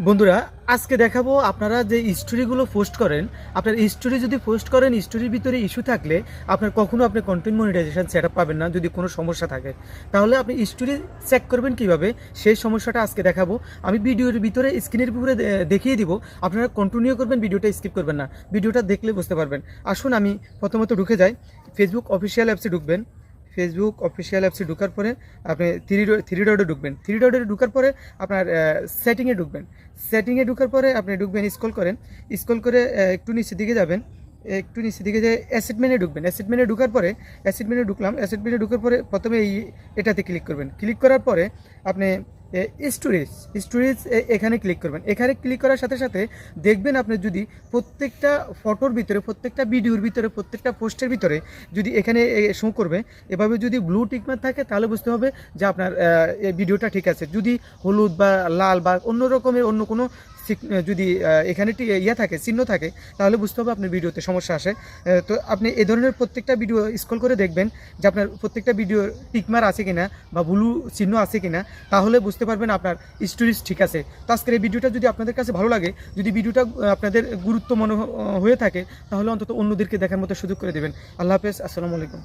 বন্ধুরা, আজকে দেখাবো আপনারা যে স্টোরিগুলো পোস্ট করেন, আপনার স্টোরি যদি পোস্ট করেন, স্টোরির ভিতরে ইস্যু থাকলে আপনার কখনো আপনি কন্টেন্ট মনিটাইজেশন সেট আপ পাবেন না। যদি কোনো সমস্যা থাকে তাহলে আপনি স্টোরি চেক করবেন কিভাবে, সেই সমস্যাটা আজকে দেখাবো। আমি ভিডিওর ভিতরে স্ক্রিনের উপরে দেখিয়ে দিব, আপনারা কন্টিনিউ করবেন, ভিডিওটা স্কিপ করবেন না, ভিডিওটা দেখলে বুঝতে পারবেন। আসুন আমি প্রথমত ঢুকে যাই, ফেসবুক অফিসিয়াল অ্যাপসে ঢুকবেন। ফেসবুক অফিসিয়াল অ্যাপসে ঢোকার পরে আপনি থ্রি ডটে ঢুকবেন। থ্রি ডটে ঢোকার পরে আপনার সেটিংয়ে ঢুকবেন। সেটিংয়ে ঢোকার পরে আপনি ঢুকবেন, স্ক্রল করেন, স্ক্রল করে একটু নিচের দিকে যাবেন, একটু নিচের দিকে যে অ্যাসেট মেনে ঢুকবেন। অ্যাসেট মেনে ঢোকার পরে অ্যাসেট মেনে ঢুকলাম, অ্যাসেট মেনে ঢোকার পরে প্রথমে এটাতে ক্লিক করবেন। ক্লিক করার পরে আপনি স্টোরেজ স্টোরেজ এখানে ক্লিক করবেন। এখানে ক্লিক করার সাথে সাথে দেখবেন আপনি যদি প্রত্যেকটা ফটোর ভিতরে, প্রত্যেকটা ভিডিওর ভিতরে, প্রত্যেকটা পোস্টের ভিতরে যদি এখানে শো করবে, এভাবে যদি ব্লু টিকমার্ক থাকে তাহলে বুঝতে হবে যে আপনার এই ভিডিওটা ঠিক আছে। যদি হলুদ বা লাল বা অন্য রকমের অন্য কোনো যদি এখানে থাকে, চিহ্ন থাকে, তাহলে বুঝতে হবে আপনার ভিডিওতে সমস্যা আসে। তো আপনি এই ধরনের প্রত্যেকটা ভিডিও স্ক্রল করে দেখবেন যে আপনার প্রত্যেকটা ভিডিও টিকমার আছে কিনা বা ব্লু চিহ্ন আছে কিনা, তাহলে বুঝতে পারবেন আপনার স্টোরেজ ঠিক আছে। তো আজকের এই ভিডিওটা যদি আপনাদের কাছে ভালো লাগে, যদি ভিডিওটা আপনাদের গুরুত্ব মনে হয়ে থাকে, তাহলে অন্তত অন্যদেরকে দেখার মতো সুযোগ করে দেবেন। আল্লাহ হাফেজ, আসসালামু আলাইকুম।